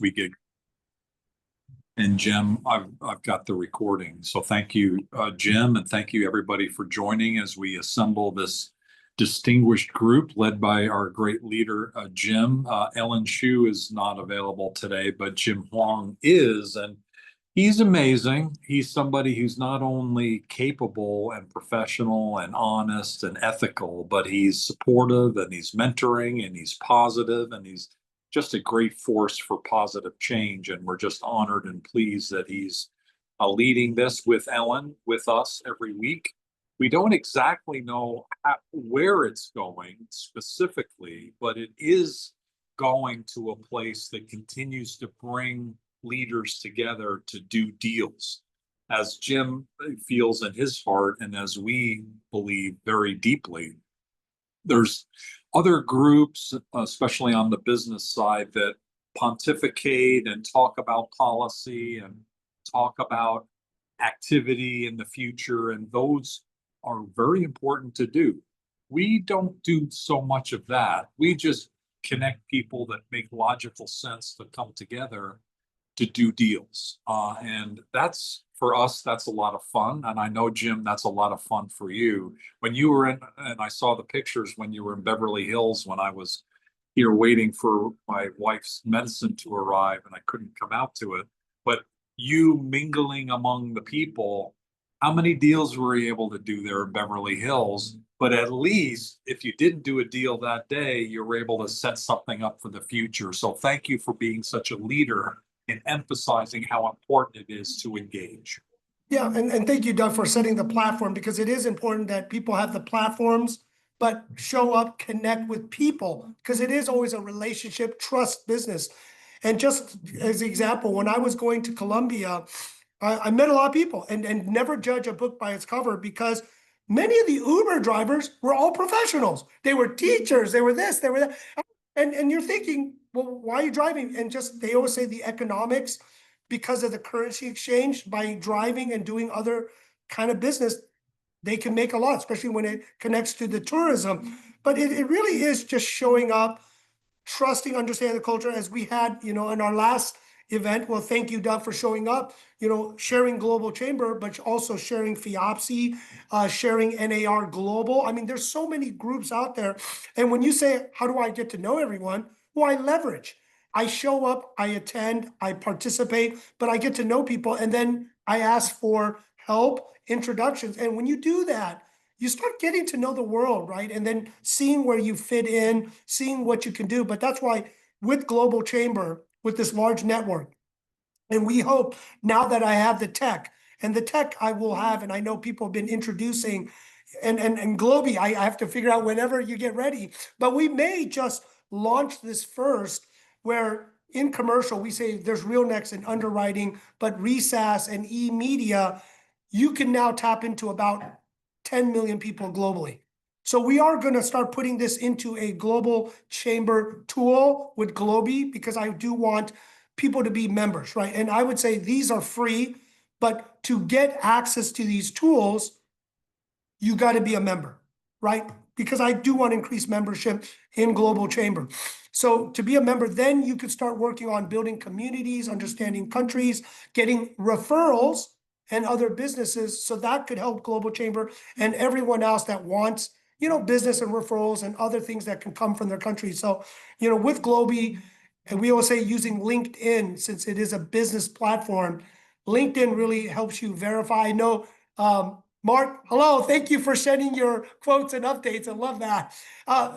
we get. And Jim, I've got the recording. So thank you, Jim, and thank you everybody for joining as we assemble this distinguished group led by our great leader, Jim. Ellen Shu is not available today, but Jim Huang is, and he's amazing. He's somebody who's not only capable and professional and honest and ethical, but he's supportive and he's mentoring and he's positive and he's just a great force for positive change. And we're just honored and pleased that he's leading this with Ellen, with us every week. We don't exactly know where it's going specifically, but it is going to a place that continues to bring leaders together to do deals. As Jim feels in his heart, and as we believe very deeply, there's other groups, especially on the business side, that pontificate and talk about policy and talk about activity in the future, and those are very important to do. We don't do so much of that. We just connect people that make logical sense to come together to do deals. And that's, for us, that's a lot of fun. And I know, Jim, that's a lot of fun for you. When you were in, and I saw the pictures when you were in Beverly Hills, when I was here waiting for my wife's medicine to arrive and I couldn't come out to it, but you mingling among the people, how many deals were you able to do there in Beverly Hills? But at least if you didn't do a deal that day, you were able to set something up for the future. So thank you for being such a leader in emphasizing how important it is to engage. Yeah, and thank you, Doug, for setting the platform, because it is important that people have the platforms, but show up, connect with people, because it is always a relationship, trust business. And just as an example, when I was going to Colombia, I met a lot of people, and never judge a book by its cover, because many of the Uber drivers were all professionals. They were teachers, they were this, they were that. And you're thinking, well, why are you driving? And just, they always say the economics, because of the currency exchange, by driving and doing other kind of business, they can make a lot, especially when it connects to the tourism. But it really is just showing up, trusting, understanding the culture, as we had, in our last event. Well, thank you, Doug, for showing up, sharing Global Chamber, but also sharing FIAPSI, sharing NAR Global. I mean, there's so many groups out there. And when you say, how do I get to know everyone? Well, I leverage. I show up, I attend, I participate, but I get to know people. And then I ask for help, introductions. And when you do that, you start getting to know the world, right? And then seeing where you fit in, seeing what you can do. But that's why with Global Chamber, with this large network, and we hope now that I have the tech, and the tech I will have, and I know people have been introducing, and Globi, I have to figure out whenever you get ready, but we may just launch this first, where in commercial, we say there's RealNext and underwriting, but ReSAS and e-media, you can now tap into about 10 million people globally. So we are going to start putting this into a Global Chamber tool with Globi, because I do want people to be members, right? And I would say these are free, but to get access to these tools, you got to be a member, right? Because I do want to increase membership in Global Chamber. So to be a member, then you could start working on building communities, understanding countries, getting referrals and other businesses. So that could help Global Chamber and everyone else that wants, business and referrals and other things that can come from their country. So, with Globi, and we always say using LinkedIn, since it is a business platform, LinkedIn really helps you verify. I know, Mark, hello, thank you for sending your quotes and updates. I love that.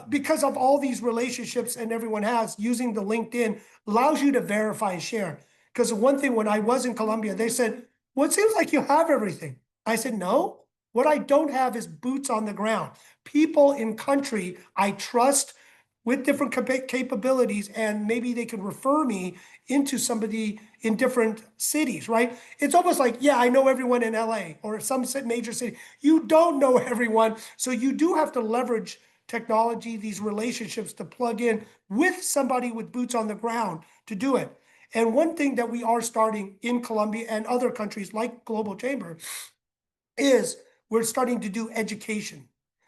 Because of all these relationships and everyone has, using the LinkedIn allows you to verify and share. Because one thing, when I was in Colombia, they said, well, it seems like you have everything. I said, no, what I don't have is boots on the ground. People in country I trust with different capabilities, and maybe they can refer me into somebody in different cities, right? It's almost like, yeah, I know everyone in LA or some major city. You don't know everyone. So you do have to leverage technology, these relationships, to plug in with somebody with boots on the ground to do it. And one thing that we are starting in Colombia and other countries like Global Chamber is we're starting to do education.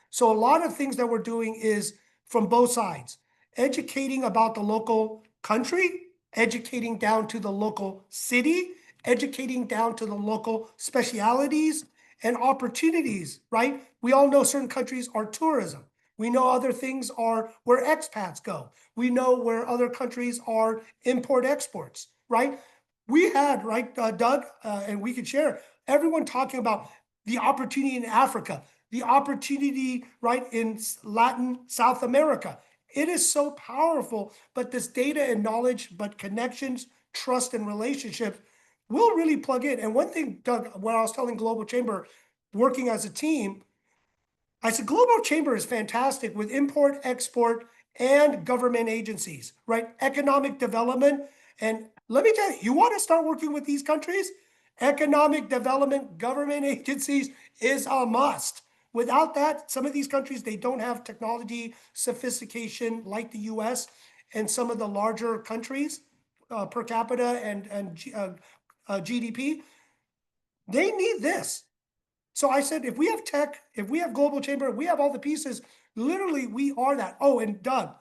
So a lot of things that we're doing is from both sides, educating about the local country, educating down to the local city, educating down to the local specialities and opportunities, right? We all know certain countries are tourism. We know other things are where expats go. We know where other countries are import exports, right? We had, right, Doug, and we could share, everyone talking about the opportunity in Africa, the opportunity, right, in Latin, South America. It is so powerful, but this data and knowledge, but connections, trust, and relationships will really plug in. And one thing, Doug, when I was telling Global Chamber, working as a team, I said, Global Chamber is fantastic with import, export, and government agencies, right? Economic development. And let me tell you, you want to start working with these countries? Economic development, government agencies is a must. Without that, some of these countries, they don't have technology sophistication like the US and some of the larger countries per capita and GDP. They need this. So I said, if we have tech, if we have global chamber, we have all the pieces, literally we are that. Oh, and Doug,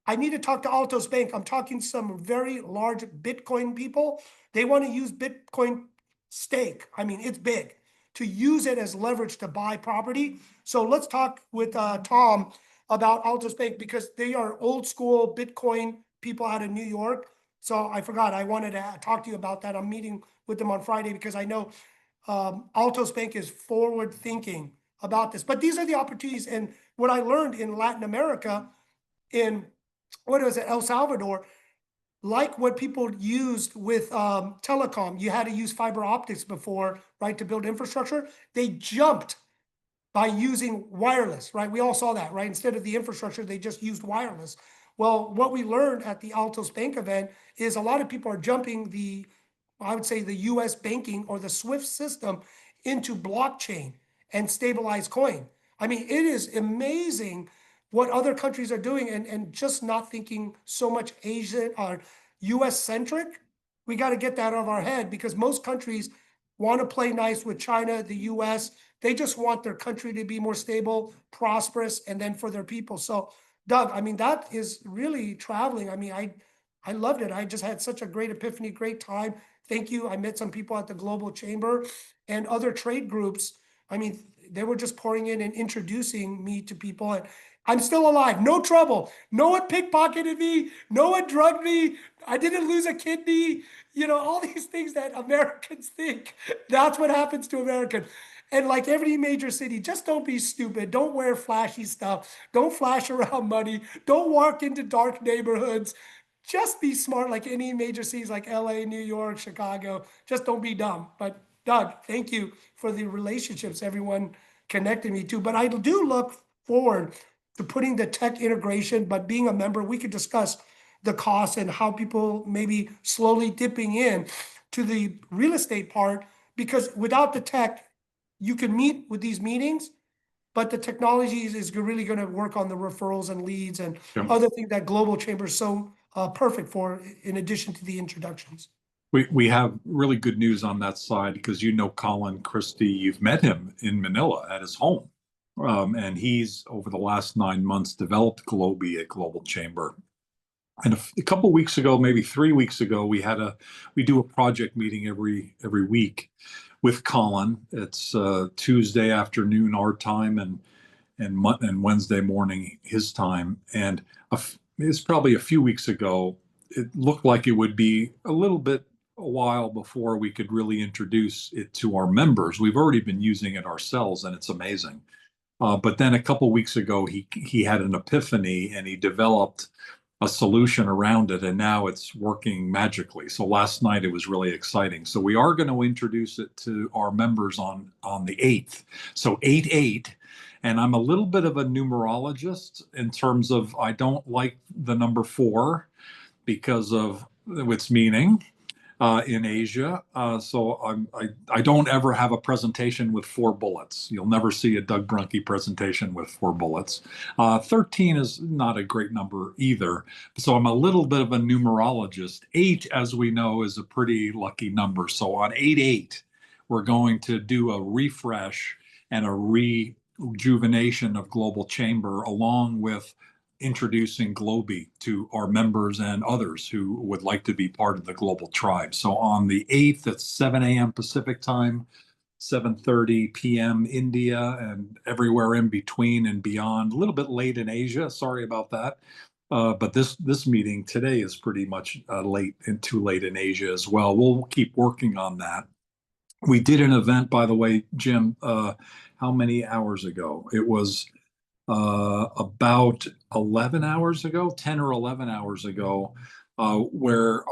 I need to talk to Altos Bank. I'm talking to some very large Bitcoin people. They want to use Bitcoin stake. I mean, it's big to use it as leverage to buy property. So let's talk with Tom about Altos Bank because they are old school Bitcoin people out of New York. So I forgot, I wanted to talk to you about that. I'm meeting with them on Friday because I know Altos Bank is forward thinking about this. But these are the opportunities. And what I learned in Latin America, in what was it, El Salvador, like what people used with telecom, you had to use fiber optics before, right, to build infrastructure. They jumped by using wireless, right? We all saw that, right? Instead of the infrastructure, they just used wireless. Well, what we learned at the Altos Bank event is a lot of people are jumping I would say the US banking or the SWIFT system into blockchain and stabilized coin. I mean, it is amazing what other countries are doing and just not thinking so much Asian or US centric. We got to get that out of our head because most countries want to play nice with China, the US. They just want their country to be more stable, prosperous, and then for their people. So, Doug, I mean, that is really traveling. I mean, I loved it. I just had such a great epiphany, great time. Thank you. I met some people at the Global Chamber and other trade groups. I mean, they were just pouring in and introducing me to people. And I'm still alive, no trouble. No one pickpocketed me. No one drugged me. I didn't lose a kidney. You know, all these things that Americans think. That's what happens to Americans. And like every major city, just don't be stupid. Don't wear flashy stuff. Don't flash around money. Don't walk into dark neighborhoods. Just be smart like any major cities like LA, New York, Chicago. Just don't be dumb. But Doug, thank you for the relationships everyone connected me to. But I do look forward to putting the tech integration, but being a member, we could discuss the costs and how people maybe slowly dipping in to the real estate part, because without the tech, you can meet with these meetings, but the technology is really going to work on the referrals and leads and Yeah. other things that Global Chamber is so perfect for, in addition to the introductions. We have really good news on that side because you know Colin Christie, you've met him in Manila at his home. And he's over the last 9 months developed Globi at Global Chamber. And a couple of weeks ago, maybe 3 weeks ago, we do a project meeting every week with Colin. It's Tuesday afternoon our time and Wednesday morning his time. And it's probably a few weeks ago. It looked like it would be a while before we could really introduce it to our members. We've already been using it ourselves, and it's amazing. But then a couple weeks ago, he had an epiphany and he developed a solution around it, and now it's working magically. So last night it was really exciting. So we are going to introduce it to our members on the 8th. So 8/8. And I'm a little bit of a numerologist in terms of I don't like the number 4 because of its meaning in Asia. I don't ever have a presentation with 4 bullets. You'll never see a Doug Brunke presentation with 4 bullets. 13 is not a great number either. So I'm a little bit of a numerologist. 8, as we know, is a pretty lucky number. So on 8/8, we're going to do a refresh and a rejuvenation of Global Chamber along with introducing Globi to our members and others who would like to be part of the global tribe. So on the 8th at 7 a.m. Pacific time, 7:30 p.m. India, and everywhere in between and beyond. A little bit late in Asia. Sorry about that. But this meeting today is pretty much late and too late in Asia as well. We'll keep working on that. We did an event, by the way, Jim, how many hours ago? It was about 11 hours ago, 10 or 11 hours ago, where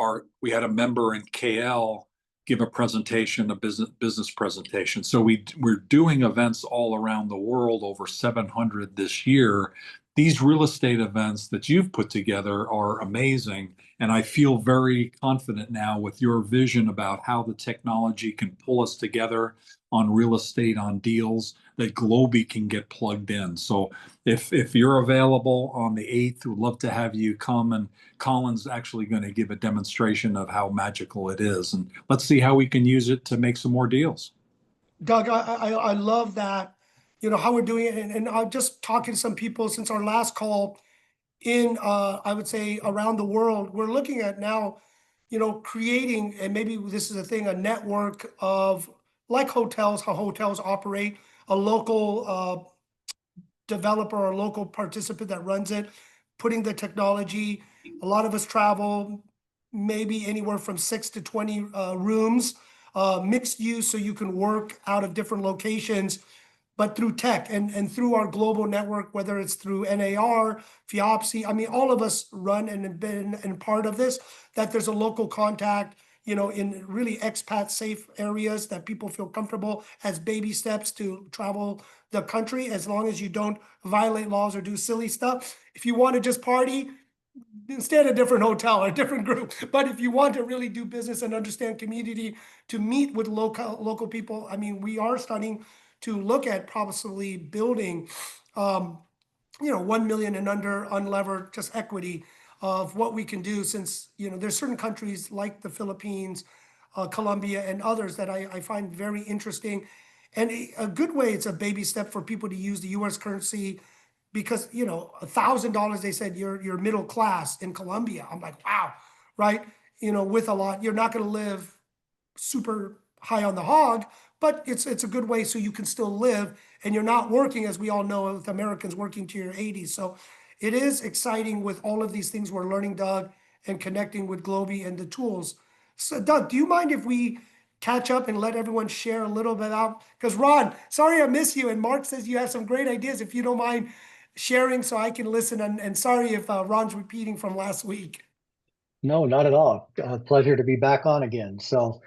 we had a member in KL give a presentation, a business presentation. So we're doing events all around the world, over 700 this year. These real estate events that you've put together are amazing. And I feel very confident now with your vision about how the technology can pull us together on real estate, on deals, that Globi can get plugged in. So if you're available on the 8th, we'd love to have you come, and Colin's actually going to give a demonstration of how magical it is. And let's see how we can use it to make some more deals. Doug, I love that, how we're doing it. And I'm just talking to some people since our last call in, I would say around the world. We're looking at now, creating, and maybe this is a thing, a network of like hotels, how hotels operate, a local developer or local participant that runs it, putting the technology. A lot of us travel, maybe anywhere from 6 to 20 rooms, mixed use, so you can work out of different locations, but through tech and through our global network, whether it's through NAR, FIOPSI. I mean, all of us run and have been and part of this, that there's a local contact, in really expat safe areas that people feel comfortable as baby steps to travel the country, as long as you don't violate laws or do silly stuff. If you want to just party, instead a different hotel or a different group. But if you want to really do business and understand community, to meet with local people, I mean, we are starting to look at possibly building 1 million and under unlevered just equity of what we can do, since there's certain countries like the Philippines, Colombia, and others that I find very interesting. And a good way, it's a baby step for people to use the US currency, because $1,000, they said you're middle class in Colombia. I'm like, wow, right? With a lot, you're not going to live super high on the hog, but it's a good way so you can still live and you're not working, as we all know, with Americans working to your 80s. So it is exciting with all of these things we're learning, Doug, and connecting with Globi and the tools. So Doug, do you mind if we catch up and let everyone share a little bit out? Because Ron, sorry I miss you, and Mark says you have some great ideas. If you don't mind sharing so I can listen, and sorry if Ron's repeating from last week. No, not at all. Pleasure to be back on again. So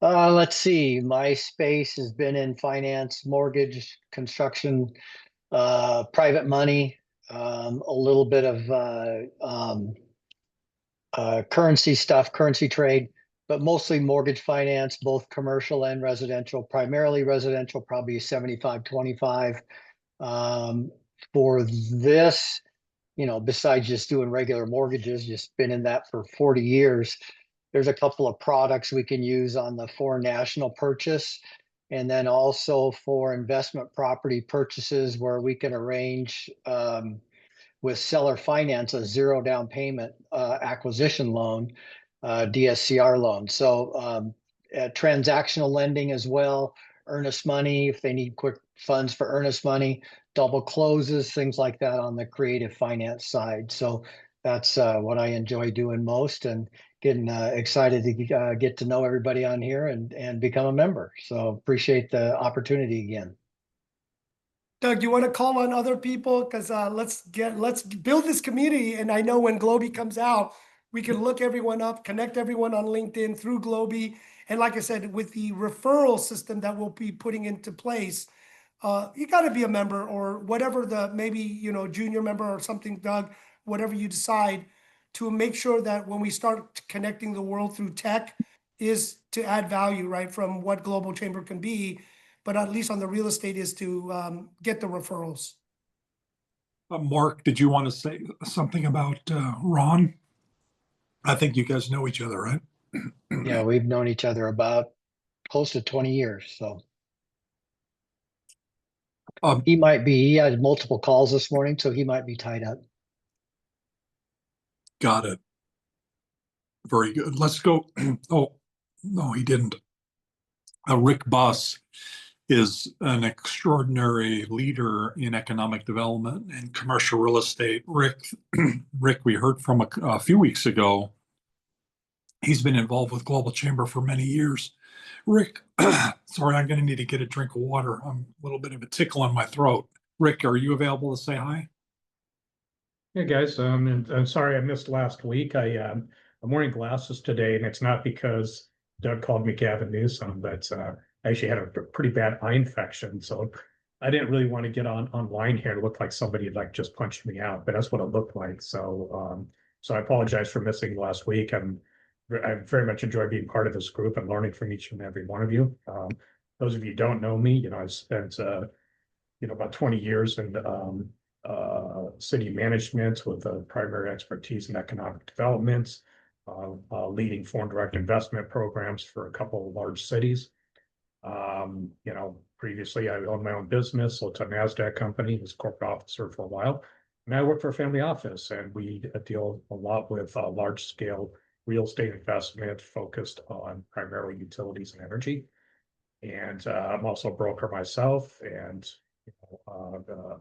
let's see. My space has been in finance, mortgage, construction, private money, a little bit of currency stuff, currency trade, but mostly mortgage finance, both commercial and residential, primarily residential, probably 75-25. For this, besides just doing regular mortgages, just been in that for 40 years. There's a couple of products we can use on the foreign national purchase, and then also for investment property purchases where we can arrange with seller finance a zero down payment acquisition loan, DSCR loan. So transactional lending as well, earnest money if they need quick funds for earnest money, double closes, things like that on the creative finance side. So that's what I enjoy doing most, and getting excited to get to know everybody on here and become a member. So appreciate the opportunity again. Doug, you want to call on other people? Because let's build this community. And I know when Globi comes out, we can look everyone up, connect everyone on LinkedIn through Globi. And like I said, with the referral system that we'll be putting into place, you got to be a member, or whatever, the maybe junior member or something, Doug, whatever you decide, to make sure that when we start connecting the world through tech, is to add value, right, from what Global Chamber can be, but at least on the real estate is to get the referrals. Mark, did you want to say something about Ron? I think you guys know each other, right? Yeah, we've known each other about close to 20 years. So he had multiple calls this morning, so he might be tied up. Got it. Very good. Let's go. Oh, no, he didn't. Rick Buss is an extraordinary leader in economic development and commercial real estate. Rick, we heard from a few weeks ago. He's been involved with Global Chamber for many years. Rick, sorry, I'm going to need to get a drink of water. I'm a little bit of a tickle in my throat. Rick, are you available to say hi? Hey guys, and I'm sorry I missed last week. I'm wearing glasses today, and it's not because Doug called me Gavin Newsom, but I actually had a pretty bad eye infection, so I didn't really want to get online here and look like somebody had like just punched me out, but that's what it looked like. So I apologize for missing last week. I very much enjoy being part of this group and learning from each and every one of you. Those of you who don't know me, I've spent about 20 years in city management with a primary expertise in economic development, leading foreign direct investment programs for a couple of large cities. Previously I owned my own business, sold to a NASDAQ company, was a corporate officer for a while. And I work for a family office, and we deal a lot with large scale real estate investment focused on primarily utilities and energy. And I'm also a broker myself, and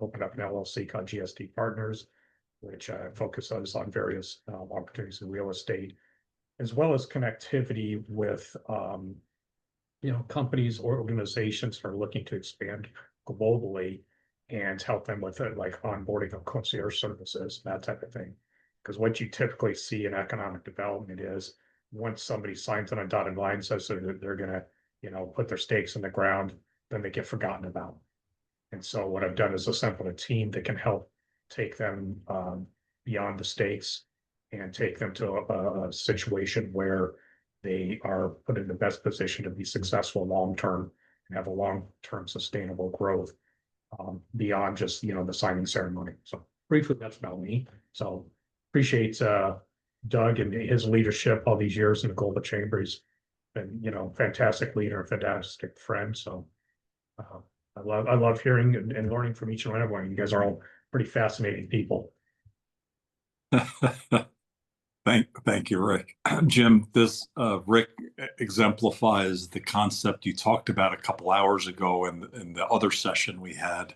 opened up an LLC called GST Partners, which focuses on various opportunities in real estate, as well as connectivity with companies or organizations that are looking to expand globally and help them with it, like onboarding of concierge services, that type of thing. Because what you typically see in economic development is once somebody signs on a dotted line, says they're going to, put their stakes in the ground, then they get forgotten about. And so what I've done is assembled a team that can help take them beyond the stakes and take them to a situation where they are put in the best position to be successful long-term and have a long-term sustainable growth beyond just, the signing ceremony. So briefly, that's about me. So appreciate Doug and his leadership all these years in the Global Chamber. He's been, fantastic leader, a fantastic friend. So I love hearing and learning from each and every one. You guys are all pretty fascinating people. Thank you, Rick. Jim, Rick exemplifies the concept you talked about a couple hours ago in the other session we had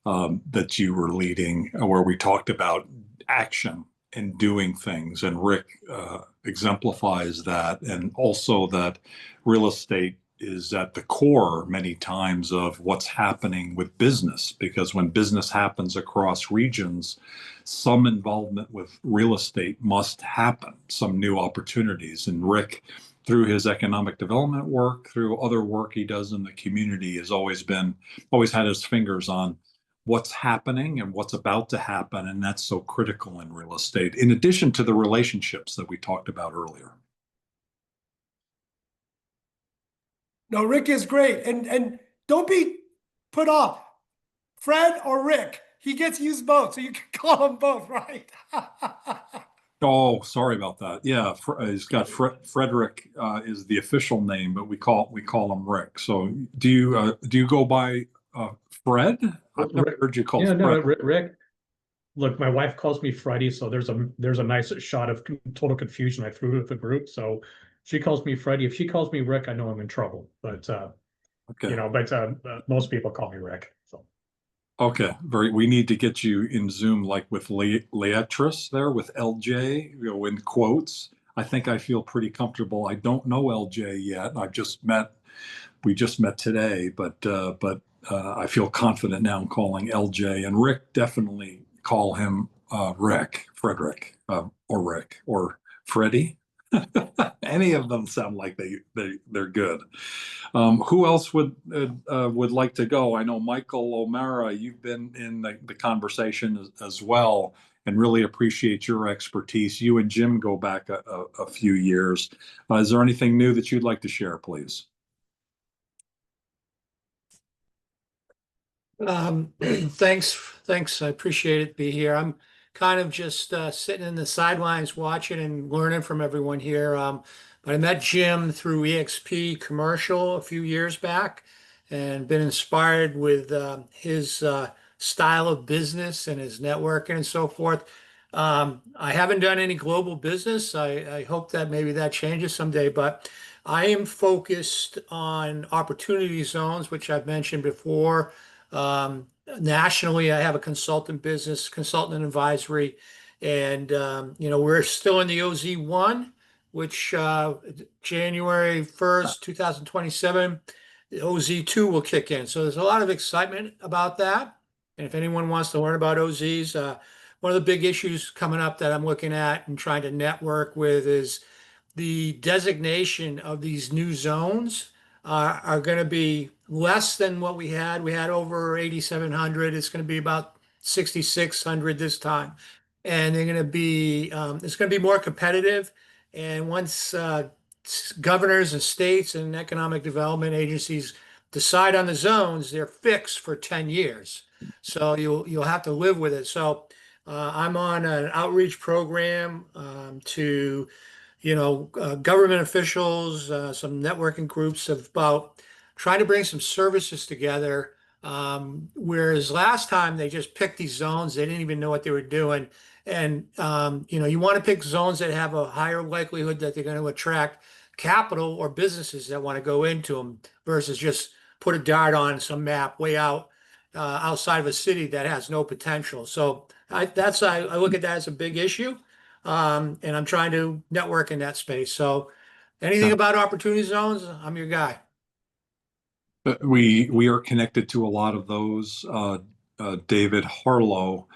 that you were leading, where we talked about action and doing things. And Rick exemplifies that, and also that real estate is at the core many times of what's happening with business, because when business happens across regions, some involvement with real estate must happen, some new opportunities. And Rick, through his economic development work, through other work he does in the community, has always had his fingers on what's happening and what's about to happen. And that's so critical in real estate, in addition to the relationships that we talked about earlier. No, Rick is great. And don't be put off. Fred or Rick, he gets used both. So you can call them both, right? Oh, sorry about that. Yeah, he's got Frederick is the official name, but we call him Rick. So do you go by Fred? I've never heard you called Yeah, no, Fred. Rick. Look, my wife calls me Freddie, so there's a nice shot of total confusion I threw with the group. So she calls me Freddie. If she calls me Rick, I know I'm in trouble. But Okay. Most people call me Rick. So Okay, we need to get you in Zoom like with Leatrice there with LJ, in quotes. I think I feel pretty comfortable. I don't know LJ yet. We just met today, but I feel confident now in calling LJ, and Rick, definitely call him Frederick, or Rick, or Freddie. Any of them sound like they're good. Who else would like to go? I know Michael O'Mara, you've been in the conversation as well, and really appreciate your expertise. You and Jim go back a few years. Is there anything new that you'd like to share, please? Thanks. I appreciate it be here. I'm kind of just sitting in the sidelines watching and learning from everyone here. But I met Jim through EXP commercial a few years back and been inspired with his style of business and his networking and so forth. I haven't done any global business. I hope that maybe that changes someday, but I am focused on opportunity zones, which I've mentioned before. Nationally, I have a consultant business, consultant and advisory, and we're still in the OZ1, which January 1st, 2027, the OZ2 will kick in. So there's a lot of excitement about that. And if anyone wants to learn about OZs, one of the big issues coming up that I'm looking at and trying to network with is the designation of these new zones are going to be less than what we had. We had over 8,700. It's going to be about 6,600 this time. And they're going to be, it's going to be more competitive. And once governors and states and economic development agencies decide on the zones, they're fixed for 10 years. So you'll have to live with it. So I'm on an outreach program to government officials, some networking groups about trying to bring some services together. Whereas last time they just picked these zones, they didn't even know what they were doing. And you want to pick zones that have a higher likelihood that they're going to attract capital or businesses that want to go into them versus just put a dart on some map way out outside of a city that has no potential. So I look at that as a big issue. And I'm trying to network in that space. So anything about opportunity zones, I'm your guy. We are connected to a lot of those. David Harlow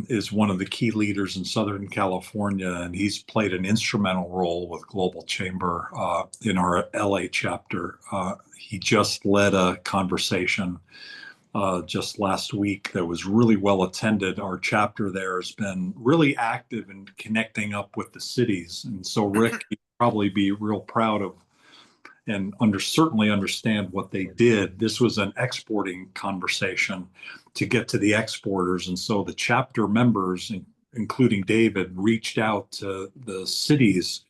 is one of the key leaders in Southern California, and he's played an instrumental role with Global Chamber in our LA chapter. He just led a conversation just last week that was really well attended. Our chapter there has been really active in connecting up with the cities. And so, Rick, you'd probably be real proud of and certainly understand what they did. This was an exporting conversation to get to the exporters. And so the chapter members, including David, reached out to the cities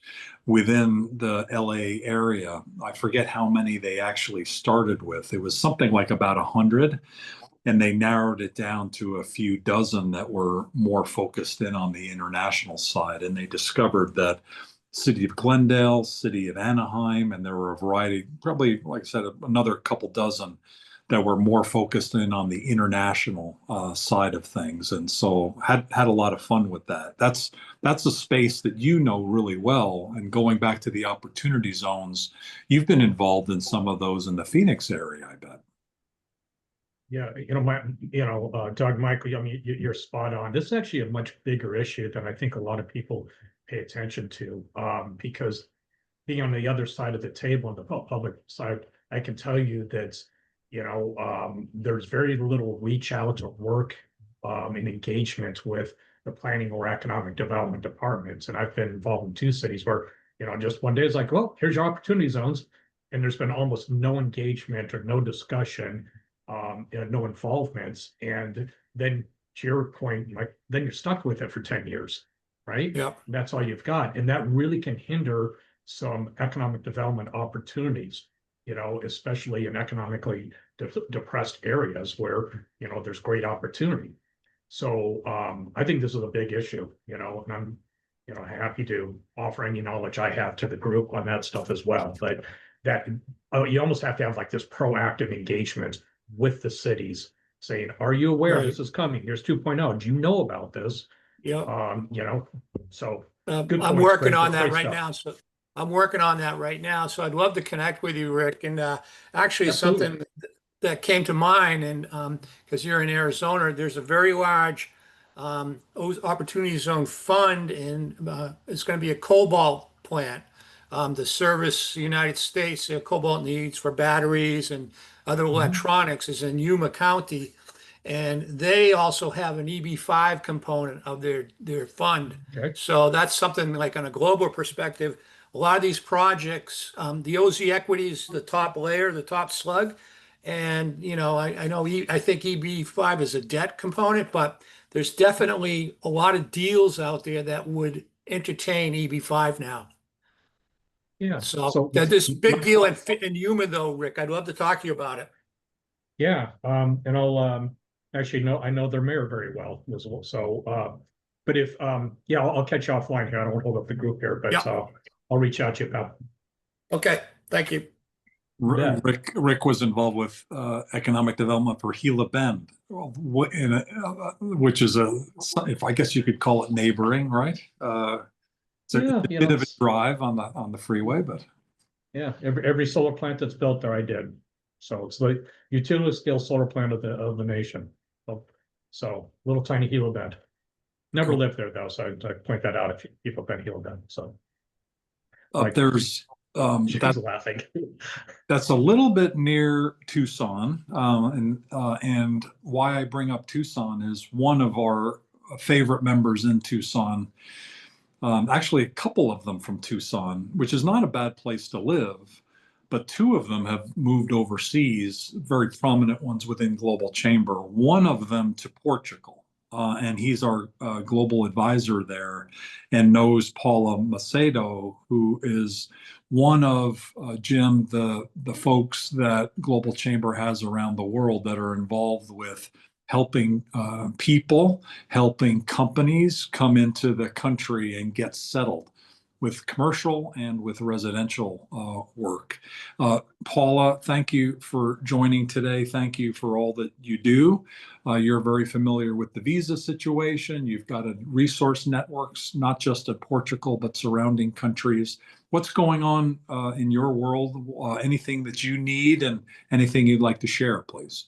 within the LA area. I forget how many they actually started with. It was something like about 100, and they narrowed it down to a few dozen that were more focused in on the international side. And they discovered that City of Glendale, City of Anaheim, and there were a variety, probably, like I said, another couple dozen that were more focused in on the international side of things. And so had a lot of fun with that. That's a space that you know really well. And going back to the opportunity zones, you've been involved in some of those in the Phoenix area, I bet. Yeah, Doug, Michael, I mean, you're spot on. This is actually a much bigger issue than I think a lot of people pay attention to, because being on the other side of the table, on the public side, I can tell you that, there's very little reach out or work and engagement with the planning or economic development departments. And I've been involved in 2 cities where, just one day it's like, well, here's your opportunity zones. And there's been almost no engagement or no discussion, no involvement. And then to your point, like, then you're stuck with it for 10 years, right? Yeah. That's all you've got. And that really can hinder some economic development opportunities, especially in economically depressed areas where, there's great opportunity. So I think this is a big issue, and I'm, happy to offer any knowledge I have to the group on that stuff as well. But that you almost have to have like this proactive engagement with the cities saying, are you aware Right. this is coming? Here's 2.0. Do you know about this? Yeah. So I'm good points, working great- on that great right stuff. now. So I'm working on that right now. So I'd love to connect with you, Rick. And actually, Absolutely. something that came to mind, and because you're in Arizona, there's a very large opportunity zone fund, and it's going to be a cobalt plant to service the United States. Cobalt needs for batteries and other electronics is in Yuma County. And they also have an EB5 component of their fund. Okay. So that's something like on a global perspective, a lot of these projects, the OZ equity is the top layer, the top slug. And, I think EB5 is a debt component, but there's definitely a lot of deals out there that would entertain EB5 now. Yeah. So this big deal in Yuma, though, Rick, I'd love to talk to you about it. Yeah. And I'll actually know, I know their mayor very well as well. So But if, yeah, I'll catch you offline here. I don't want to hold up the group here, but Yeah. I'll reach out to you about. Okay, thank you. Yeah. Rick was involved with economic development for Gila Bend, which is if I guess you could call it neighboring, right? It's Yeah, a you bit know, of a drive on the freeway, but yeah, every solar plant that's built there, I did. So it's the utility scale solar plant of the nation. So little tiny Gila Bend. Never Cool. lived there though, so I point that out if people have been Gila Bend. So there's she's laughing. that's a little bit near Tucson, and why I bring up Tucson is one of our favorite members in Tucson. Actually, a couple of them from Tucson, which is not a bad place to live, but two of them have moved overseas, very prominent ones within Global Chamber. One of them to Portugal, and he's our global advisor there and knows Paula Macedo, who is one of Jim, the folks that Global Chamber has around the world that are involved with helping people, helping companies come into the country and get settled with commercial and with residential work. Paula, thank you for joining today. Thank you for all that you do. You're very familiar with the visa situation. You've got a resource networks, not just at Portugal, but surrounding countries. What's going on in your world? Anything that you need and anything you'd like to share, please?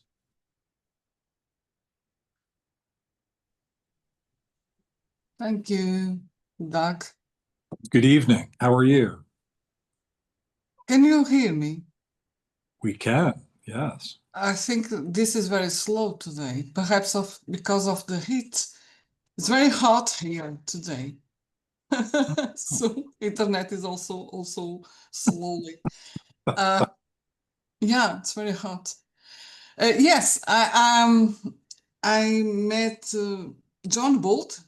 Thank you, Doug. Good evening. How are you? Can you hear me? We can, yes. I think this is very slow today, perhaps because of the heat. It's very hot here today. So internet is also slowly. Yeah, it's very hot. Yes, I met John Bolt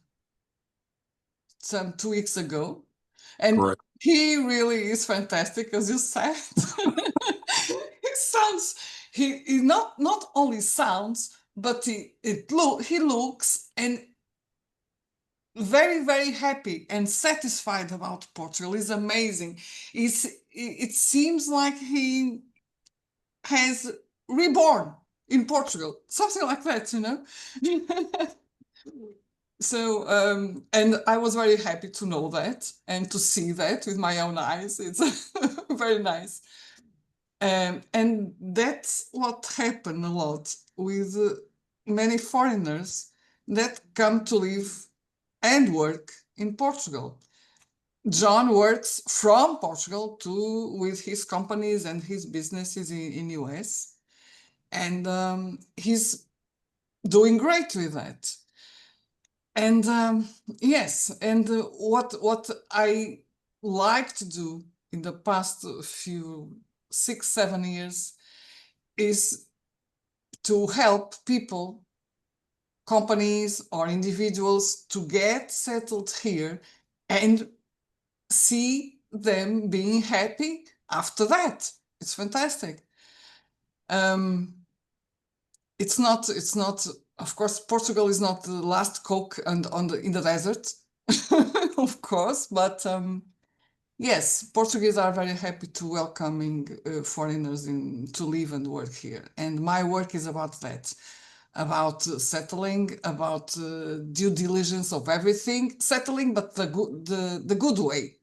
some 2 weeks ago, and Correct. he really is fantastic, as you said. He not only sounds, but he looks and very, very happy and satisfied about Portugal. It's amazing. It seems like he has reborn in Portugal, something like that, you know. So, and I was very happy to know that and to see that with my own eyes. It's very nice. And that's what happened a lot with many foreigners that come to live and work in Portugal. John works from Portugal with his companies and his businesses in US, and he's doing great with that. And yes, and what I like to do in the past few 6-7 years is to help people, companies or individuals to get settled here and see them being happy after that. It's fantastic. It's not, of course, Portugal is not the last Coke and in the desert, of course, but yes, Portuguese are very happy to welcoming foreigners to live and work here. And my work is about that, about settling, about due diligence of everything, settling, but the good way,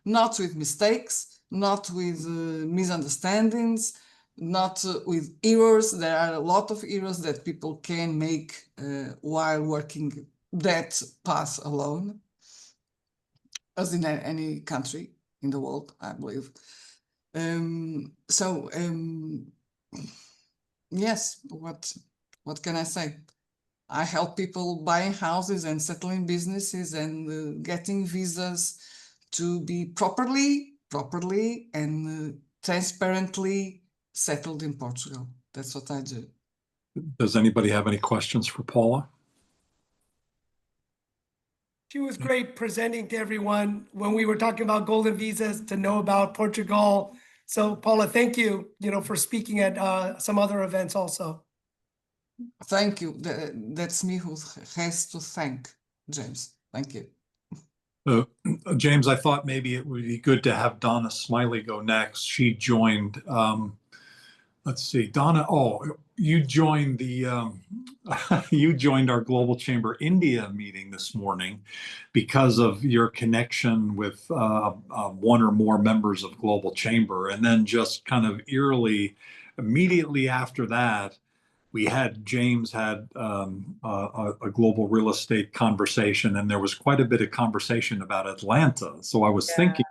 not with mistakes, not with misunderstandings, not with errors. There are a lot of errors that people can make while working that path alone, as in any country in the world, I believe. Yes, what can I say? I help people buying houses and settling businesses and getting visas to be properly and transparently settled in Portugal. That's what I do. Does anybody have any questions for Paula? She was great presenting to everyone when we were talking about golden visas to know about Portugal. So Paula, thank you, for speaking at some other events also. Thank you. That's me who has to thank, James. Thank you. James, I thought maybe it would be good to have Donna Smiley go next. She joined, let's see, Donna, you joined you joined our Global Chamber India meeting this morning because of your connection with one or more members of Global Chamber. And then just kind of eerily, immediately after that, James had a global real estate conversation, and there was quite a bit of conversation about Atlanta. So I was thinking,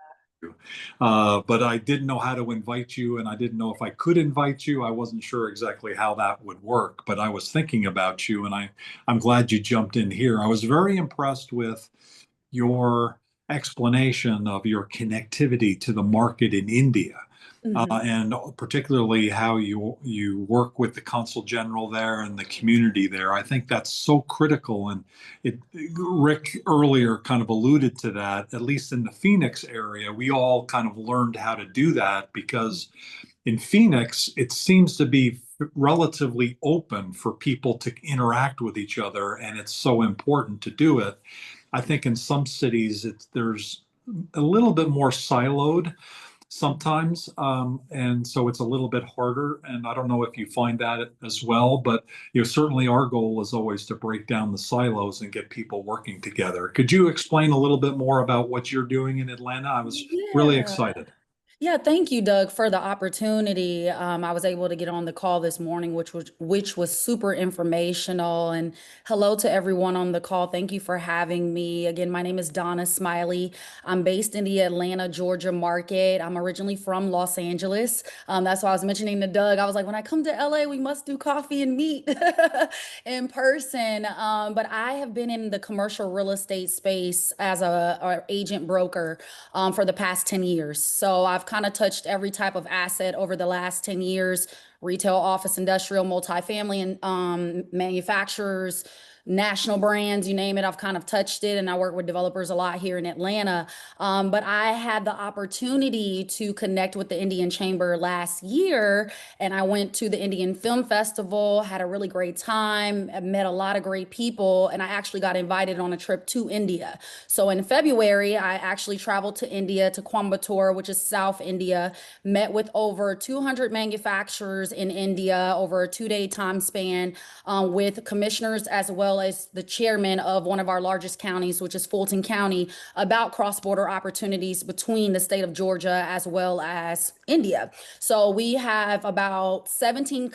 but I didn't know how to invite you, and I didn't know if I could invite you. I wasn't sure exactly how that would work, but I was thinking about you, and I'm glad you jumped in here. I was very impressed with your explanation of your connectivity to the market in India. And particularly how you work with the consul general there and the community there. I think that's so critical. And Rick earlier kind of alluded to that, at least in the Phoenix area, we all kind of learned how to do that because in Phoenix, it seems to be relatively open for people to interact with each other, and it's so important to do it. I think in some cities, there's a little bit more siloed sometimes. And so it's a little bit harder. And I don't know if you find that as well, but certainly our goal is always to break down the silos and get people working together. Could you explain a little bit more about what you're doing in Atlanta? I was really excited. Yeah, thank you, Doug, for the opportunity. I was able to get on the call this morning, which was super informational. And hello to everyone on the call. Thank you for having me. Again, my name is Donna Smiley. I'm based in the Atlanta, Georgia market. I'm originally from Los Angeles. That's why I was mentioning to Doug. I was like, when I come to LA, we must do coffee and meet in person. But I have been in the commercial real estate space as a agent broker for the past 10 years. So I've kind of touched every type of asset over the last 10 years, retail, office, industrial, multifamily, and manufacturers, national brands, you name it, I've kind of touched it. And I work with developers a lot here in Atlanta. But I had the opportunity to connect with the Indian Chamber last year. And I went to the Indian Film Festival, had a really great time, met a lot of great people. And I actually got invited on a trip to India. So in February, I actually traveled to India, to Coimbatore, which is South India, met with over 200 manufacturers in India over a 2-day time span with commissioners as well as the chairman of one of our largest counties, which is Fulton County, about cross-border opportunities between the state of Georgia as well as India. So we have about 17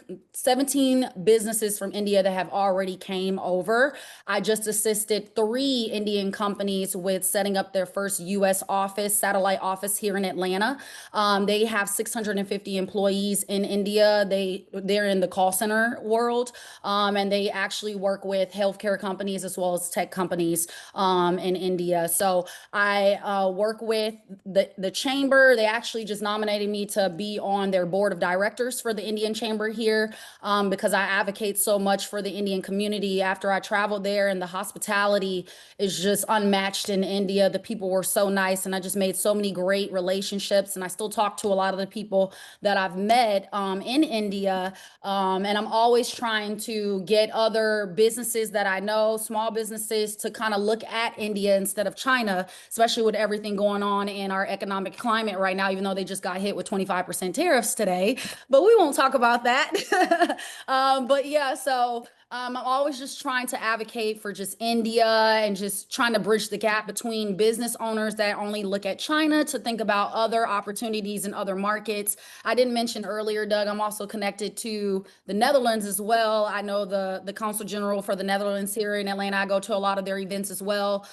businesses from India that have already came over. I just assisted 3 Indian companies with setting up their first U.S. office, satellite office here in Atlanta. They have 650 employees in India. They're in the call center world, and they actually work with healthcare companies as well as tech companies in India. So I work with the chamber. They actually just nominated me to be on their board of directors for the Indian Chamber here because I advocate so much for the Indian community. After I traveled there, and the hospitality is just unmatched in India. The people were so nice, and I just made so many great relationships. And I still talk to a lot of the people that I've met in India. And I'm always trying to get other businesses that I know, small businesses, to kind of look at India instead of China, especially with everything going on in our economic climate right now, even though they just got hit with 25% tariffs today. But we won't talk about that. But yeah, so I'm always just trying to advocate for just India and just trying to bridge the gap between business owners that only look at China to think about other opportunities in other markets. I didn't mention earlier, Doug, I'm also connected to the Netherlands as well. I know the Consul General for the Netherlands here in Atlanta. I go to a lot of their events as well.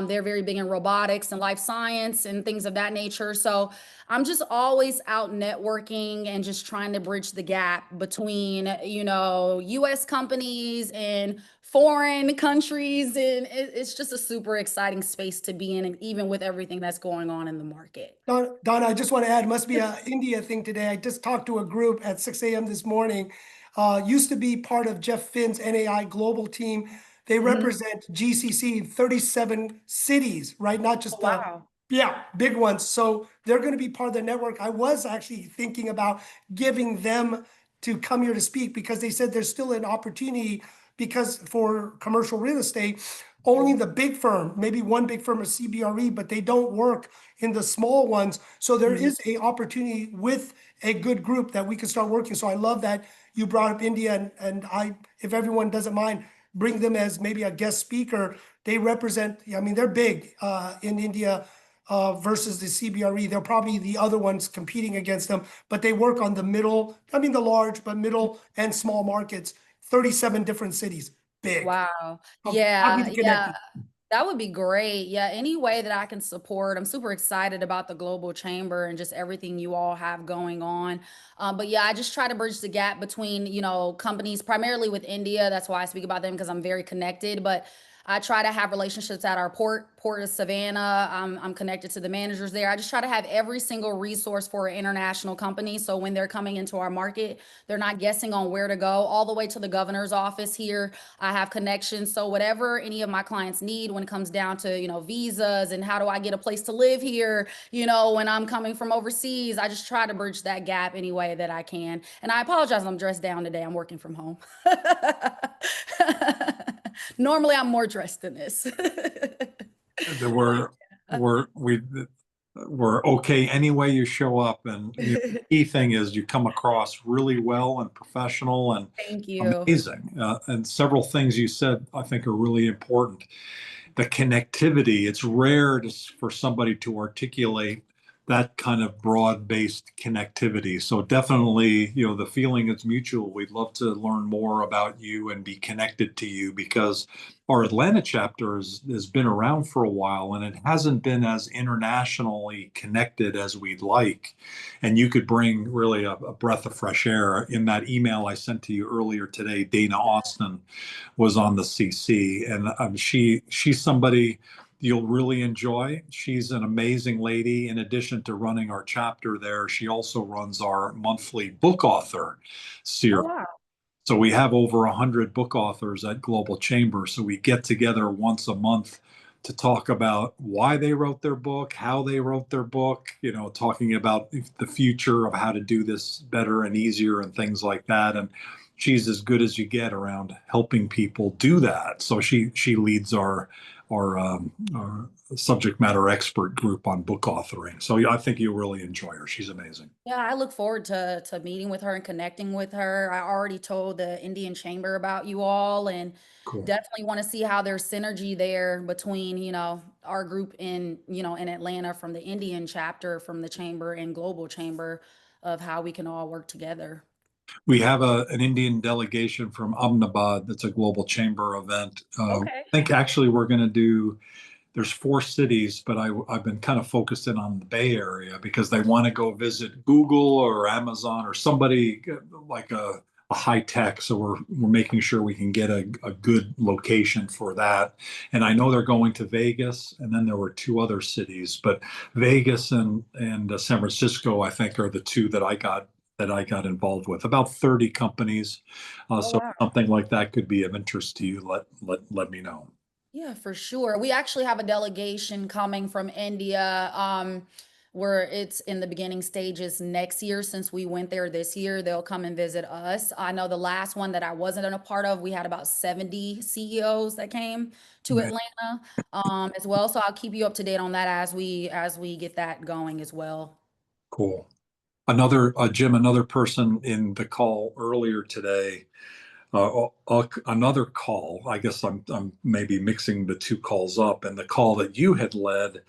They're very big in robotics and life science and things of that nature. So I'm just always out networking and just trying to bridge the gap between, U.S. companies and foreign countries. And it's just a super exciting space to be in, even with everything that's going on in the market. Donna, I just want to add, must be an India thing today. I just talked to a group at 6 a.m. this morning. Used to be part of Jeff Finn's NAI global team. They represent GCC in 37 cities, right? Not just big ones. So they're going to be part of the network. I was actually thinking about giving them to come here to speak because they said there's still an opportunity because for commercial real estate, only the big firm, maybe one big firm or CBRE, but they don't work in the small ones. So there is a opportunity with a good group that we can start working. So I love that you brought up India, and I, if everyone doesn't mind, bring them as maybe a guest speaker. They represent, I mean, they're big in India versus the CBRE. They're probably the other ones competing against them, but they work on the middle, I mean, the large, but middle and small markets, 37 different cities, big. Wow. I'm happy Yeah, to connect yeah. you. That would be great. Yeah, any way that I can support. I'm super excited about the Global Chamber and just everything you all have going on. But yeah, I just try to bridge the gap between, companies primarily with India. That's why I speak about them because I'm very connected. But I try to have relationships at our port of Savannah. I'm connected to the managers there. I just try to have every single resource for an international company. So when they're coming into our market, they're not guessing on where to go, all the way to the governor's office here. I have connections. So whatever any of my clients need when it comes down to, visas and how do I get a place to live here, when I'm coming from overseas, I just try to bridge that gap any way that I can. And I apologize, I'm dressed down today. I'm working from home. Normally I'm more dressed than this. There we're okay any way you show up, and the key thing is you come across really well and professional and Thank you. amazing. And several things you said I think are really important. The connectivity, it's rare for somebody to articulate that kind of broad-based connectivity. So definitely, the feeling is mutual. We'd love to learn more about you and be connected to you, because our Atlanta chapter has been around for a while and it hasn't been as internationally connected as we'd like. And you could bring really a breath of fresh air. In that email I sent to you earlier today, Dana Austin was on the CC, and she's somebody you'll really enjoy. She's an amazing lady. In addition to running our chapter there, she also runs our monthly book author Oh, series. wow. So we have over 100 book authors at Global Chamber. So we get together once a month to talk about why they wrote their book, how they wrote their book, talking about the future of how to do this better and easier and things like that. And she's as good as you get around helping people do that. So she leads our subject matter expert group on book authoring. So I think you'll really enjoy her. She's amazing. Yeah, I look forward to meeting with her and connecting with her. I already told the Indian Chamber about you all, and Cool. definitely want to see how there's synergy there between, our group in Atlanta from the Indian chapter, from the chamber and Global Chamber, of how we can all work together. We have an Indian delegation from Ahmedabad. That's a Global Chamber event. I Okay. think actually we're going to do, there's 4 cities, but I've been kind of focusing on the Bay Area because they want to go visit Google or Amazon or somebody like a high tech. So we're making sure we can get a good location for that. And I know they're going to Vegas, and then there were 2 other cities, but Vegas and San Francisco, I think, are the 2 that I got involved with. About 30 companies. Oh, So wow. something like that could be of interest to you. Let me know. Yeah, for sure. We actually have a delegation coming from India, where it's in the beginning stages next year. Since we went there this year, they'll come and visit us. I know the last one that I wasn't a part of, we had about 70 CEOs that came to Man, Atlanta, as well. So I'll keep you up to date on that as we get that going as well. cool. Another Jim, another person in the call earlier today. Another call. I guess I'm maybe mixing the 2 calls up. And the call that you had led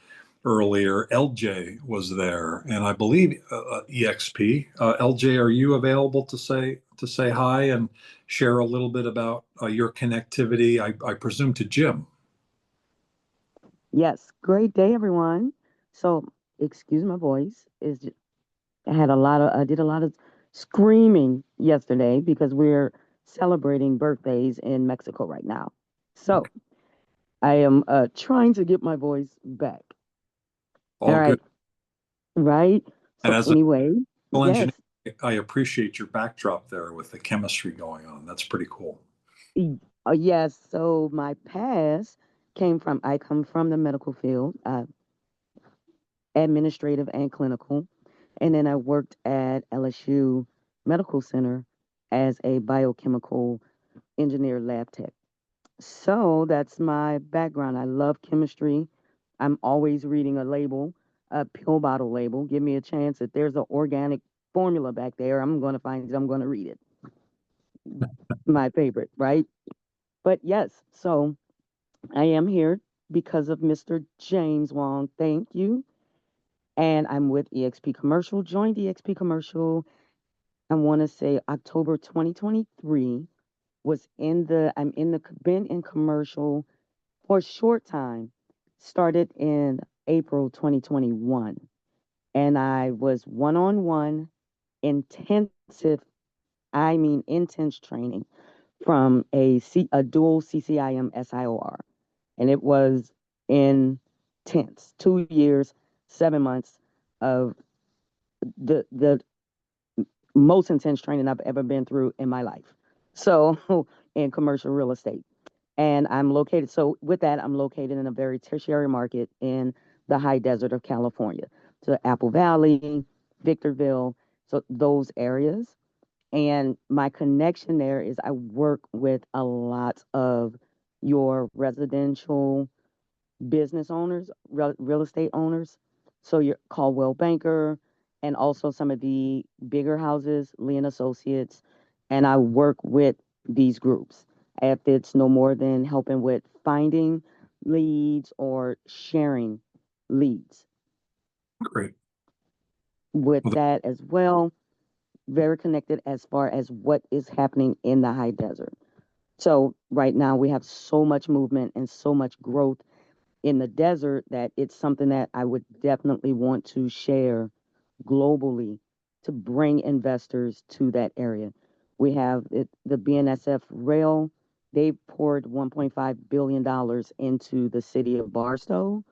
earlier, LJ was there, and I believe EXP. LJ, are you available to say hi and share a little bit about your connectivity? I presume to Jim. Yes, great day, everyone. So, excuse my voice. I did a lot of screaming yesterday because we're celebrating birthdays in Mexico right now. So, I am trying to get my voice back. All All good. right, right? And So, as a anyway, civil yes, engineer, I appreciate your backdrop there with the chemistry going on. That's pretty cool. yes. So, my past I come from the medical field, administrative and clinical. And then I worked at LSU Medical Center as a biochemical engineer lab tech. So that's my background. I love chemistry. I'm always reading a label, a pill bottle label. Give me a chance. If there's an organic formula back there, I'm going to find it. I'm going to read it. My favorite, right? But yes, so I am here because of Mr. James Wong. Thank you. And I'm with EXP Commercial. Joined EXP Commercial, I want to say October 2023. Been in commercial for a short time. Started in April 2021. And I was one-on-one intensive, I mean intense training from a dual CCIM SIOR. And it was intense. 2 years, 7 months of the most intense training I've ever been through in my life. So in commercial real estate. And with that, I'm located in a very tertiary market in the high desert of California. So Apple Valley, Victorville, so those areas. And my connection there is I work with a lot of your residential business owners, real estate owners. So your Caldwell Banker and also some of the bigger houses, Lee and Associates. And I work with these groups. If it's no more than helping with finding leads or sharing leads. Great. With Well, that as well, very connected as far as what is happening in the high desert. So right now we have so much movement and so much growth in the desert that it's something that I would definitely want to share globally to bring investors to that area. We have the BNSF Rail. They poured $1.5 billion into the city of Barstow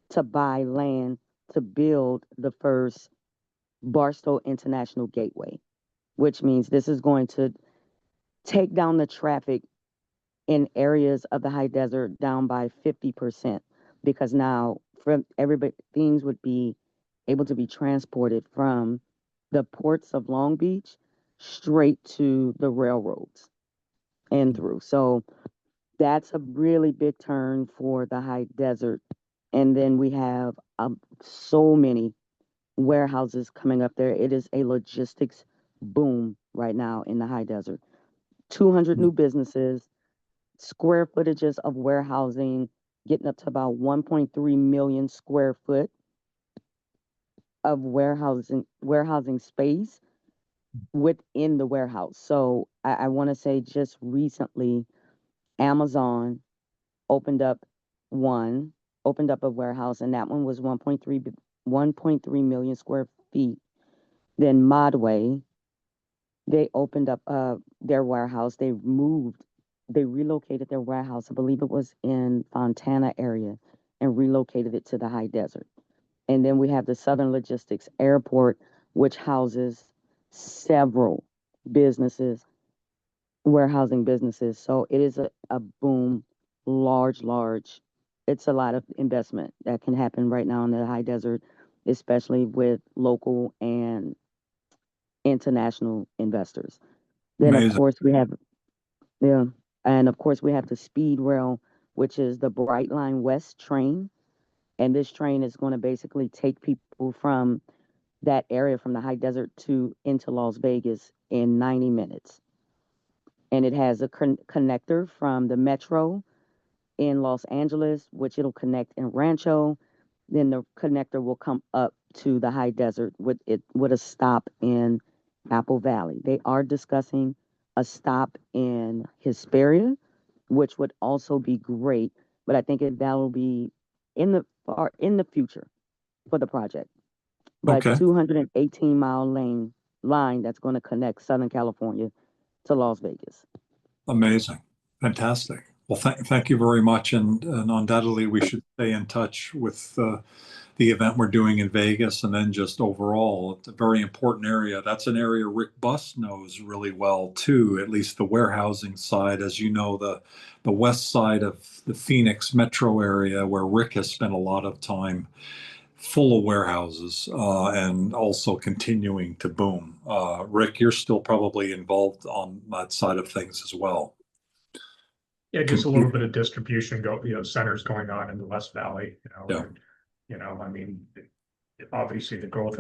to buy land to build the first Barstow International Gateway, which means this is going to take down the traffic in areas of the high desert down by 50% because now from everybody things would be able to be transported from the ports of Long Beach straight to the railroads and through. So that's a really big turn for the high desert. And then we have so many warehouses coming up there. It is a logistics boom right now in the high desert. 200 new businesses, square footages of warehousing getting up to about 1.3 million square foot of warehousing space within the warehouse. So I want to say just recently, Amazon opened up opened up a warehouse, and that one was 1.3 million square feet. Then Modway, they opened up their warehouse. They relocated their warehouse. I believe it was in Fontana area and relocated it to the high desert. And then we have the Southern Logistics Airport, which houses several businesses, warehousing businesses. So it is a boom, large. It's a lot of investment that can happen right now in the high desert, especially with local and international investors. Then of amazing. course we have yeah, and of course we have the speed rail, which is the Bright Line West train. And this train is going to basically take people from that area from the high desert to into Las Vegas in 90 minutes. And it has a connector from the metro in Los Angeles, which it'll connect in Rancho. Then the connector will come up to the high desert with a stop in Apple Valley. They are discussing a stop in Hesperia, which would also be great. But I think that'll be in the future for the project. But Okay. 218-mile line that's going to connect Southern California to Las Vegas. Amazing. Fantastic. Well, thank you very much. And undoubtedly, we should stay in touch with the event we're doing in Vegas and then just overall. It's a very important area. That's an area Rick Buss knows really well, too, at least the warehousing side. As you know, the west side of the Phoenix metro area where Rick has spent a lot of time full of warehouses and also continuing to boom. Rick, you're still probably involved on that side of things as well. Yeah, just a little bit of distribution centers going on in the West Valley, Yeah. I mean, obviously the growth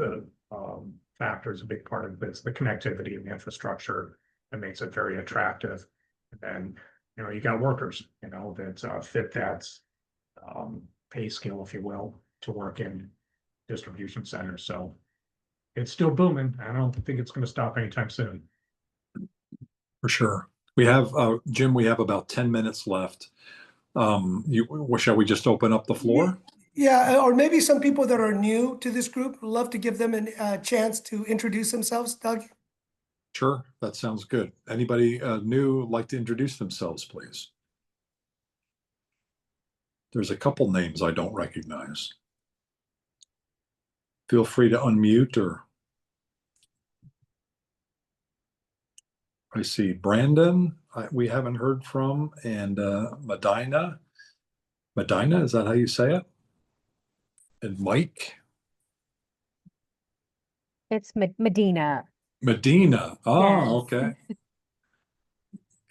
factor is a big part of this, the connectivity and the infrastructure that makes it very attractive. And then, you got workers, that fit that pay scale, if you will, to work in distribution centers. So it's still booming. I don't think it's going to stop anytime soon. For sure. We have, Jim, we have about 10 minutes left. Shall we just open up the floor? Yeah, or maybe some people that are new to this group, love to give them a chance to introduce themselves, Doug. Sure, that sounds good. Anybody new like to introduce themselves, please? There's a couple names I don't recognize. Feel free to unmute or I see Brandon, we haven't heard from, and Medina. Medina, is that how you say it? And Mike? It's Medina. Medina. Oh, Yes. okay.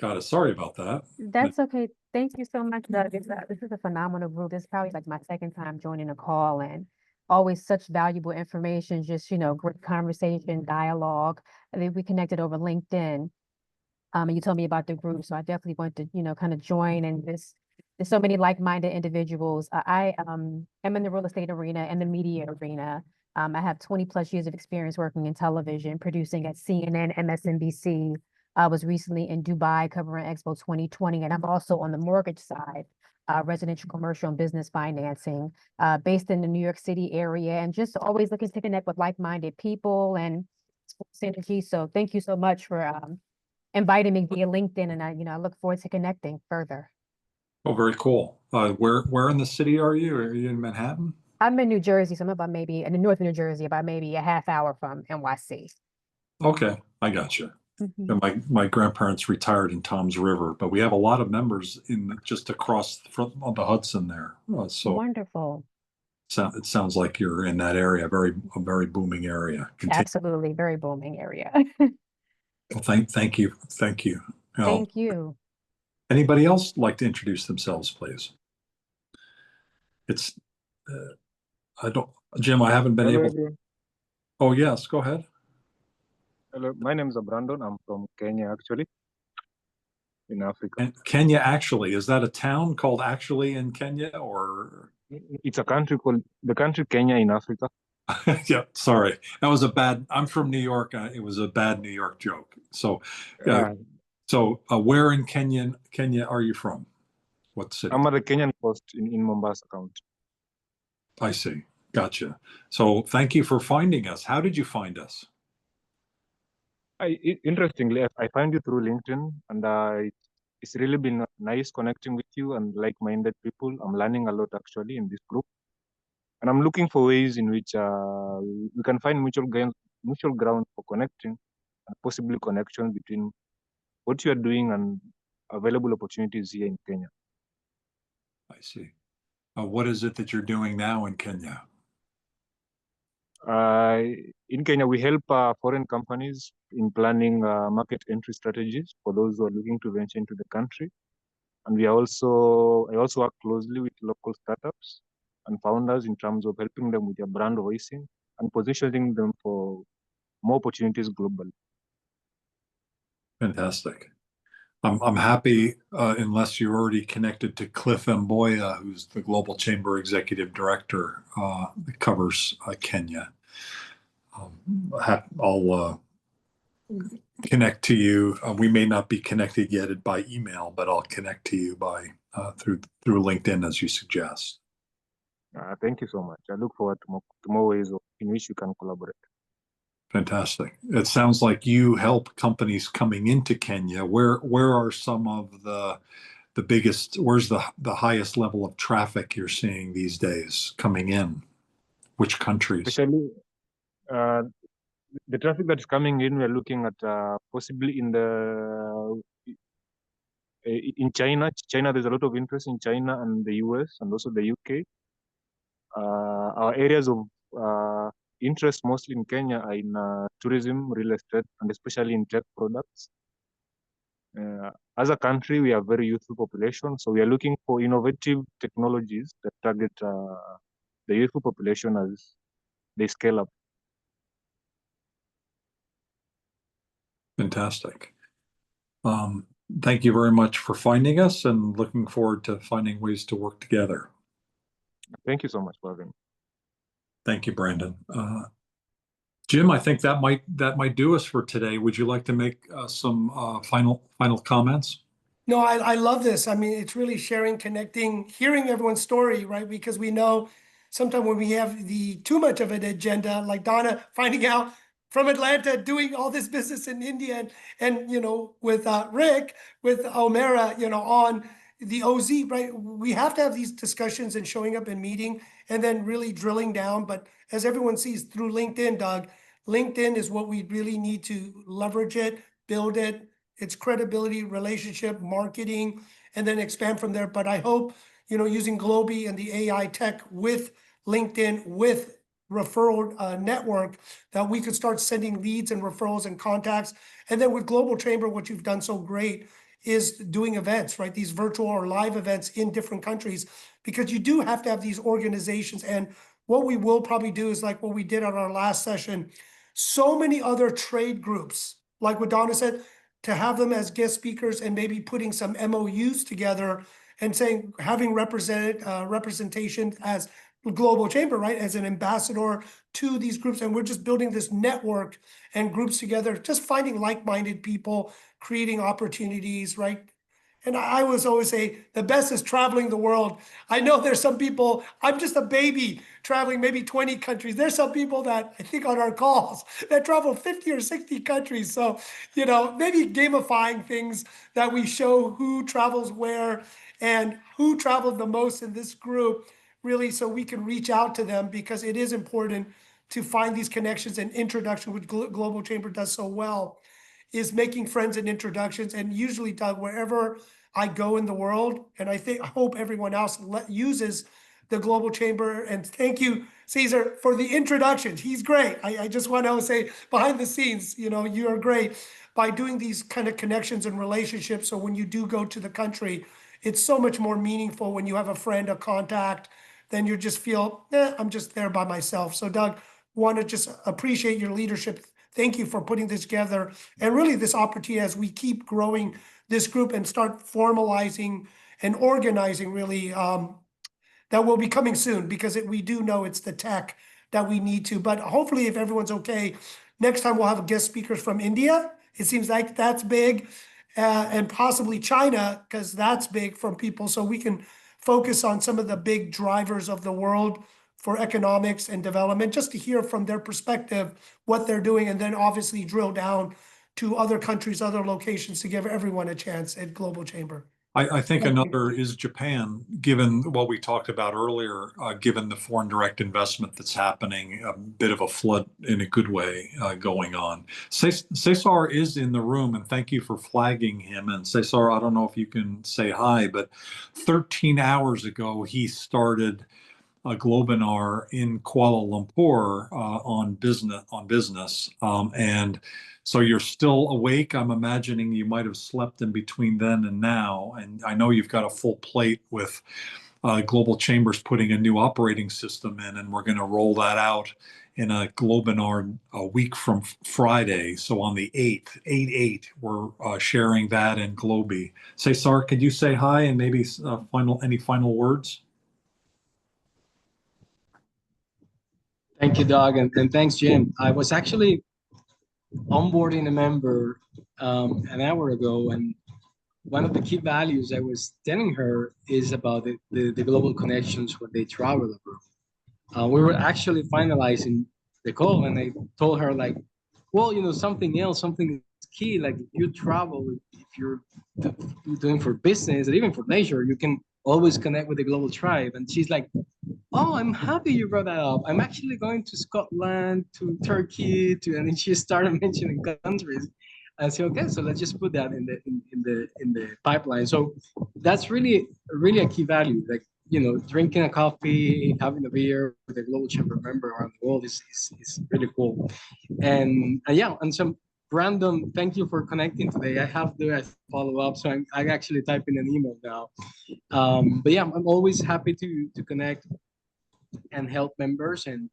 Got it. Sorry about that. That's okay. Thank you so much, Doug. This is a phenomenal group. This is probably like my second time joining a call, and always such valuable information, just, great conversation, dialogue. I think we connected over LinkedIn. And you told me about the group, so I definitely want to, kind of join. And there's so many like-minded individuals. I am in the real estate arena and the media arena. I have 20 plus years of experience working in television, producing at CNN, MSNBC. I was recently in Dubai covering Expo 2020, and I'm also on the mortgage side, residential, commercial, and business financing, based in the New York City area, and just always looking to connect with like-minded people and synergy. So thank you so much for inviting me via LinkedIn, and I look forward to connecting further. Oh, very cool. Where in the city are you? Are you in Manhattan? I'm in New Jersey, so I'm about maybe in the north of New Jersey, about maybe a half hour from NYC. Okay, I got you. Mhm. And my grandparents retired in Tom's River, but we have a lot of members just across from on the Hudson there. So Wonderful. it sounds like you're in that area, a very booming area. Absolutely, very booming area. Well, thank you, thank you. Thank you. Anybody else like to introduce themselves, please? It's I don't, Jim. I haven't been Hello, able. everyone. Oh yes, go ahead. Hello, my name is Brandon. I'm from Kenya, actually, in Africa. And Kenya, actually, is that a town called actually in Kenya or? It's a country called the country Kenya in Africa. Yeah, sorry. That was a bad, I'm from New York. It was a bad New York joke. So, where in Kenya are you from? What city? I'm at the Kenyan coast in Mombasa County. I see. Gotcha. So thank you for finding us. How did you find us? Interestingly, I found you through LinkedIn, and it's really been nice connecting with you and like-minded people. I'm learning a lot actually in this group, and I'm looking for ways in which we can find mutual ground for connecting, and possibly connection between what you are doing and available opportunities here in Kenya. I see. What is it that you're doing now in Kenya? In Kenya, we help foreign companies in planning market entry strategies for those who are looking to venture into the country. And I also work closely with local startups and founders in terms of helping them with their brand voicing and positioning them for more opportunities globally. Fantastic. I'm happy, unless you're already connected to Cliff Mboya, who's the Global Chamber Executive Director that covers Kenya. I'll connect to you. We may not be connected yet by email, but I'll connect to you by through LinkedIn as you suggest. Thank you so much. I look forward to more ways in which you can collaborate. Fantastic. It sounds like you help companies coming into Kenya. Where are some of the biggest, where's the highest level of traffic you're seeing these days coming in? Which countries? Especially the traffic that's coming in, we're looking at possibly in China. There's a lot of interest in China and the US and also the UK. Our areas of interest mostly in Kenya are in tourism, real estate, and especially in tech products. As a country, we are very youthful population, so we are looking for innovative technologies that target the youthful population as they scale up. Fantastic. Thank you very much for finding us and looking forward to finding ways to work together. Thank you so much for having me. Thank you, Brandon. Jim, I think that might do us for today. Would you like to make some final comments? No, I love this. I mean, it's really sharing, connecting, hearing everyone's story, right? Because we know sometimes when we have the too much of an agenda, like Donna finding out from Atlanta, doing all this business in India, and you know, with Rick, with Omera, you know, on the OZ, right? We have to have these discussions and showing up and meeting and then really drilling down. But as everyone sees through LinkedIn, Doug, LinkedIn is what we really need to leverage it, build it, its credibility, relationship, marketing, and then expand from there. But I hope, you know, using Globi and the AI tech with LinkedIn, with referral network, that we could start sending leads and referrals and contacts. And then with Global Chamber, what you've done so great is doing events, right? These virtual or live events in different countries, because you do have to have these organizations. And what we will probably do is like what we did on our last session, so many other trade groups, like what Donna said, to have them as guest speakers and maybe putting some MOUs together and saying, having representation as Global Chamber, right, as an ambassador to these groups. And we're just building this network and groups together, just finding like-minded people, creating opportunities, right? And I was always say the best is traveling the world. I know there's some people, I'm just a baby traveling maybe 20 countries. There's some people that I think on our calls that travel 50 or 60 countries. So, you know, maybe gamifying things that we show who travels where and who traveled the most in this group, really, so we can reach out to them, because it is important to find these connections and introduction, which Global Chamber does so well, is making friends and introductions. And usually, Doug, wherever I go in the world, and I hope everyone else uses the Global Chamber. And thank you, Cesar, for the introductions. He's great. I just want to say behind the scenes, you know, you are great by doing these kind of connections and relationships. So when you do go to the country, it's so much more meaningful when you have a friend, a contact, than you just feel, I'm just there by myself. So Doug, want to just appreciate your leadership. Thank you for putting this together, and really this opportunity as we keep growing this group and start formalizing and organizing, really, that will be coming soon, because we do know it's the tech that we need to. But hopefully, if everyone's okay, next time we'll have guest speakers from India. It seems like that's big, and possibly China, because that's big from people. So we can focus on some of the big drivers of the world for economics and development, just to hear from their perspective what they're doing, and then obviously drill down to other countries, other locations, to give everyone a chance at Global Chamber. I think another is Japan, given what we talked about earlier, given the foreign direct investment that's happening, a bit of a flood in a good way going on. Cesar is in the room, and thank you for flagging him. And Cesar, I don't know if you can say hi, but 13 hours ago, he started a Globinar in Kuala Lumpur on business. And so you're still awake. I'm imagining you might have slept in between then and now. And I know you've got a full plate with Global Chambers putting a new operating system in, and we're going to roll that out in a Globinar a week from Friday. So on the 8th, 8/8, we're sharing that in Globi. Cesar, could you say hi and maybe any final words? Thank you, Doug, and thanks, Jim. I was actually onboarding a member an hour ago, and one of the key values I was telling her is about the global connections when they travel abroad. We were actually finalizing the call, and I told her, like, well, you know, something else, something key, like if you travel, if you're doing for business or even for leisure, you can always connect with the global tribe. And she's like, oh, I'm happy you brought that up. I'm actually going to Scotland, to Turkey, and then she started mentioning countries. I said, okay, so let's just put that in the pipeline. So that's really a key value. Like, you know, drinking a coffee, having a beer with a Global Chamber member around the world is really cool. And yeah, and some Brandon, thank you for connecting today. I have to follow up, so I'm actually typing an email now. But yeah, I'm always happy to connect and help members. And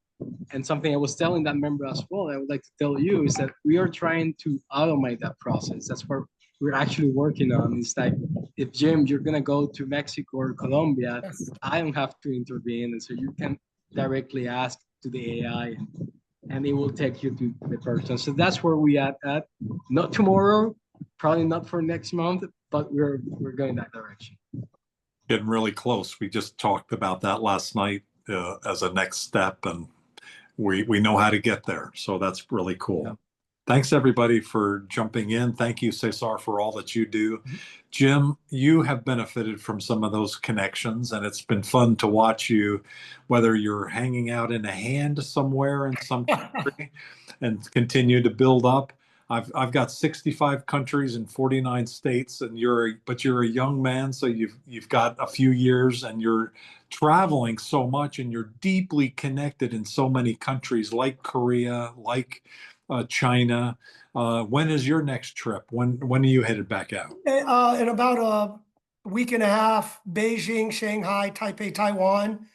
something I was telling that member as well, I would like to tell you, is that we are trying to automate that process. That's what we're actually working on. It's like, if Jim, you're gonna go to Mexico or Colombia, Yes. I don't have to intervene, and so you can directly ask to the AI, and it will take you to the person. So that's where we at. Not tomorrow, probably not for next month, but we're going that direction. Getting really close. We just talked about that last night as a next step, and we know how to get there. So that's really cool. Yeah. Thanks everybody for jumping in. Thank you, Cesar, for all that you do. Jim, you have benefited from some of those connections, and it's been fun to watch you, whether you're hanging out in a hand somewhere in some country and continue to build up. I've got 65 countries in 49 states, and you're a young man, so you've got a few years, and you're traveling so much, and you're deeply connected in so many countries like Korea, like China. When is your next trip? When are you headed back out? In about a week and a half, Beijing, Shanghai, Taipei, Taiwan,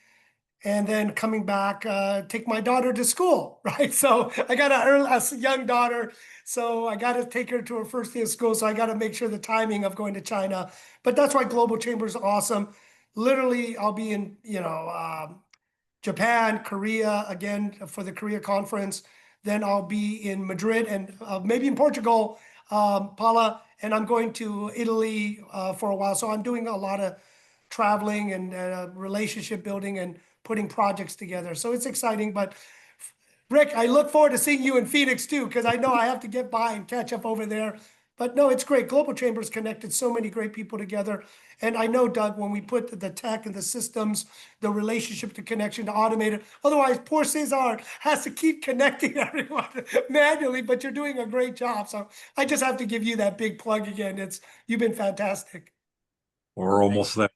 and then coming back, take my daughter to school, right? So I got a young daughter, so I got to take her to her first day of school. So I got to make sure the timing of going to China. But that's why Global Chamber is awesome. Literally, I'll be in, Japan, Korea, again, for the Korea conference. Then I'll be in Madrid and maybe in Portugal, Paula, and I'm going to Italy for a while. So I'm doing a lot of traveling and relationship building and putting projects together. So it's exciting. But Rick, I look forward to seeing you in Phoenix too, because I know I have to get by and catch up over there. But no, it's great. Global Chambers connected so many great people together. And I know, Doug, when we put the tech and the systems, the relationship, the connection to automate it, otherwise poor Cesar has to keep connecting everyone manually, but you're doing a great job. So I just have to give you that big plug again. You've been fantastic. We're almost there.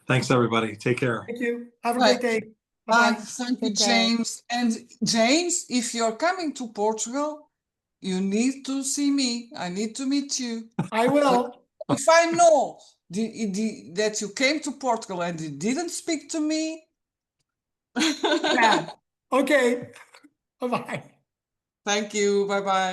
Thanks, everybody. Take care. Thank you. Have a Right. great day. Bye-bye. Thank you, Good day. James. And James, if you're coming to Portugal, you need to see me. I need to meet you. I will. If I know that you came to Portugal and you didn't speak to me, Yeah. Okay. Bye-bye. thank you. Bye-bye.